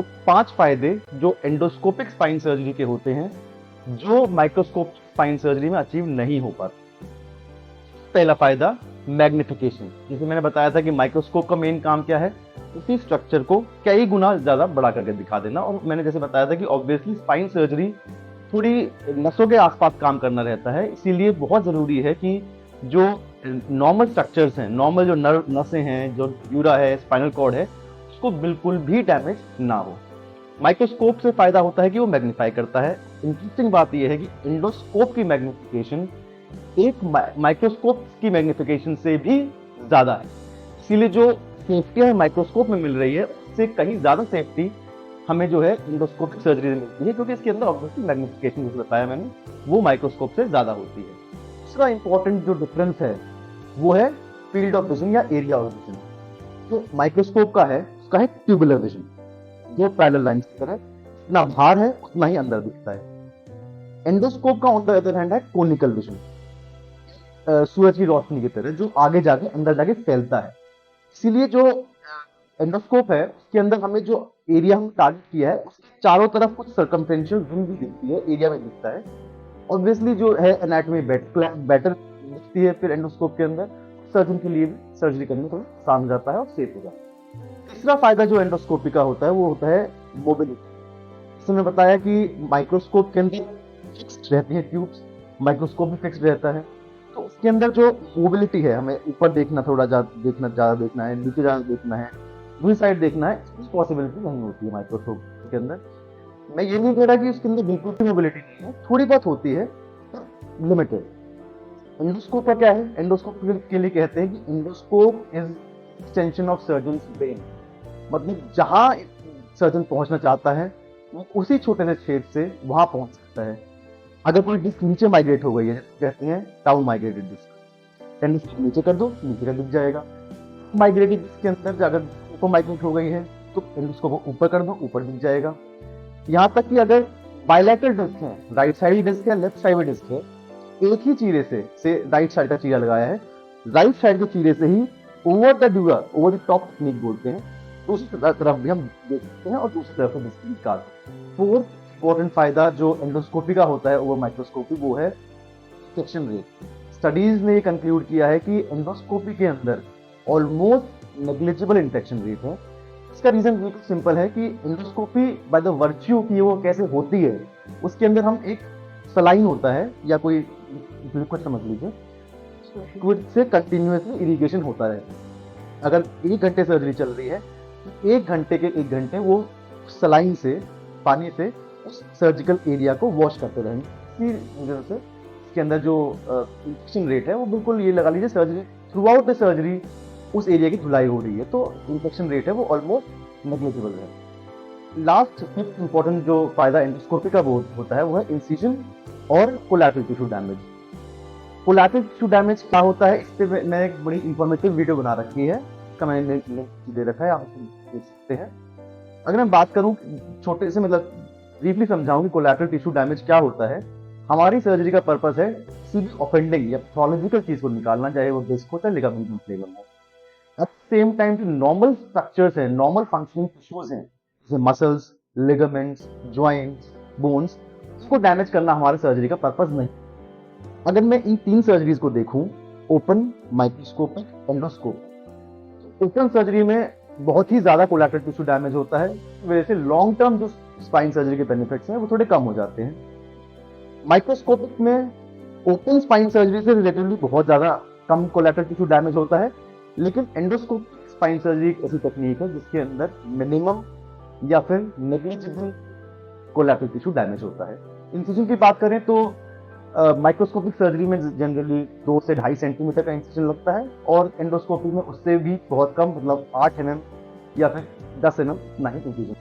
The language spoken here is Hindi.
वो 5 फायदे जो एंडोस्कोपिक स्पाइन सर्जरी के होते हैं, जो माइक्रोस्कोप स्पाइन सर्जरी में अचीव नहीं हो पाते। पहला फायदा मैग्निफिकेशन। जैसे मैंने बताया था कि माइक्रोस्कोप का मेन काम क्या है, उसी स्ट्रक्चर को कई गुना ज्यादा बड़ा करके दिखा देना। और मैंने जैसे बताया था कि ऑब्वियसली स्पाइन सर्जरी थोड़ी नसों के आसपास काम करना रहता है, इसीलिए बहुत जरूरी है कि जो नॉर्मल स्ट्रक्चर्स हैं, नॉर्मल जो नसें हैं, जो यूरा है, स्पाइनल कॉर्ड है, उसको बिल्कुल भी डैमेज ना हो। माइक्रोस्कोप से फायदा होता है कि वो मैग्नीफाई करता है। इंटरेस्टिंग बात यह है कि एंडोस्कोप की मैग्निफिकेशन एक माइक्रोस्कोप की मैग्निफिकेशन से भी ज्यादा है, इसीलिए जो सेफ्टी हमें माइक्रोस्कोप में मिल रही है उससे कहीं ज्यादा सेफ्टी हमें जो है एंडोस्कोपिक सर्जरी में मिलती है, क्योंकि इसके अंदर ऑब्वियसली मैग्निफिकेशन जो बताया मैंने वो माइक्रोस्कोप से ज्यादा होती है। दूसरा इंपॉर्टेंट जो डिफरेंस है वो है फील्ड ऑफ विजन या एरिया ऑफ विजन। जो माइक्रोस्कोप का है उसका है ट्यूबुलर विजन, जो पैरेलल लाइंस की तरह जितना बाहर है उतना ही अंदर दिखता है। एंडोस्कोप का ऑन द अदर हैंड है कोनिकल विजन, सूरज की रोशनी की तरह जो आगे जाके अंदर जाके फैलता है। इसीलिए जो एंडोस्कोप है उसके अंदर हमें जो एरिया हम टारगेट किया है उसके चारों तरफ कुछ सर्कमफ्रेंशियल रिंग भी दिखती है, एरिया में दिखता है। ऑब्वियसली जो है एनाटॉमी बेटर दिखती है फिर एंडोस्कोप के अंदर, सर्जन के लिए भी सर्जरी करने में थोड़ा आसान हो जाता है और सेफ हो जाता है। तीसरा फायदा जो एंडोस्कोपी का होता है वो होता है मोबिलिटी। जैसे मैंने बताया कि माइक्रोस्कोप के अंदर फिक्स्ड रहती है ट्यूब्स, माइक्रोस्कोप भी फिक्स्ड रहता है, तो उसके अंदर जो मोबिलिटी है, हमें ऊपर देखना, थोड़ा ज्यादा देखना है, नीचे ज्यादा देखना है, दूसरी साइड देखना है, इसकी पॉसिबिलिटी नहीं होती है माइक्रोस्कोप के अंदर। मैं ये नहीं कह रहा कि उसके अंदर बिल्कुल भी मोबिलिटी नहीं है, थोड़ी बहुत होती है, लिमिटेड। एंडोस्कोप का क्या है, एंडोस्कोप के लिए कहते हैं कि endoscope is extension of surgeons brain. मतलब जहां सर्जन पहुंचना चाहता है वो उसी छोटे से छेद से वहां पहुंच सकता है। अगर कोई डिस्क नीचे माइग्रेट हो गई है, कहते हैं डाउन माइग्रेटेड डिस्क, एंडोस्कोप नीचे कर दो, नीचे का दिख जाएगा। माइग्रेटेड डिस्क के अंदर अगर ऊपर माइग्रेट हो गई है तो एंडोस्कोप ऊपर कर दो, ऊपर दिख जाएगा। यहाँ तक कि अगर बायलैटरल डिस्क है, राइट साइड डिस्क है, लेफ्ट साइड डिस्क है, एक ही चीरे से राइट साइड का चीरा लगाया है, राइट साइड के चीरे से ही over the dura, over the top technique बोलते हैं, दूसरी तरफ भी हम देख सकते हैं और दूसरी तरफ से डिस्क निकाल सकते हैं। फोर्थ इंपॉर्टेंट फायदा जो एंडोस्कोपी का होता है ओवर माइक्रोस्कोपी वो है इंफेक्शन रेट। स्टडीज ने कंक्लूड किया है कि एंडोस्कोपी के अंदर ऑलमोस्ट नेग्लिजिबल इंफेक्शन रेट है। इसका रीजन बिल्कुल सिंपल है कि एंडोस्कोपी बाय द वर्च्यू की वो कैसे होती है, उसके अंदर हम एक सलाइन होता है या कोई लिक्विड समझ लीजिए, लिक्विड से कंटिन्यूअसली इरिगेशन होता है। अगर 1 घंटे सर्जरी चल रही है तो 1 घंटे के 1 घंटे वो सलाइन से, पानी से उस सर्जिकल एरिया को वॉश करते रहेंगे। इसी वजह से इसके अंदर जो इंफेक्शन रेट है वो बिल्कुल ये लगा लीजिए surgery through out the surgery उस एरिया की धुलाई हो रही है, तो इंफेक्शन रेट है वो ऑलमोस्ट नेग्लिजिबल है। लास्ट फिफ्थ इंपॉर्टेंट जो फायदा एंडोस्कोपी का वो होता है वो है इंसिजन और collateral tissue damage. Collateral tissue damage क्या होता है, इस पे मैंने एक बड़ी इंफॉर्मेटिव वीडियो बना रखी है, इसका मैंने लिंक दे रखा है, आप देख सकते हैं। अगर मैं बात करूं छोटे से, मतलब ब्रीफली समझाऊं कि कोलैटरल टिश्यू डैमेज क्या होता है, हमारी सर्जरी का पर्पस है किसी भी ऑफेंडिंग या पैथोलॉजिकल चीज को निकालना, चाहे वो डिस्क हो चाहे लिगामेंटम फ्लेगम हो। एट द सेम टाइम जो नॉर्मल स्ट्रक्चर्स हैं, नॉर्मल फंक्शनिंग टिश्यूज हैं, जैसे मसल्स, लिगामेंट्स, जॉइंट्स, बोन्स, इसको डैमेज करना हमारे सर्जरी का पर्पस नहीं। अगर मैं इन 3 सर्जरीज को देखूं, open, microscopic, endoscope, open surgery में बहुत ही ज्यादा कोलैटरल टिश्यू डैमेज होता है, इस वजह से लॉन्ग टर्म जो स्पाइन सर्जरी के बेनिफिट्स हैं वो थोड़े कम हो जाते हैं। माइक्रोस्कोपिक में ओपन स्पाइन सर्जरी से रिलेटिवली बहुत ज्यादा कम कोलैटरल टिश्यू डैमेज होता है, लेकिन एंडोस्कोपिक स्पाइन सर्जरी एक ऐसी तकनीक है जिसके अंदर मिनिमम या फिर नेग्लिजिबल कोलैटरल टिश्यू डैमेज होता है। इंसिजन की बात करें तो माइक्रोस्कोपिक सर्जरी में जनरली 2 से 2.5 सेंटीमीटर का इंसिजन लगता है और एंडोस्कोपी में उससे भी बहुत कम, मतलब 8 mm या फिर 10 mm इतना ही इंसिजन।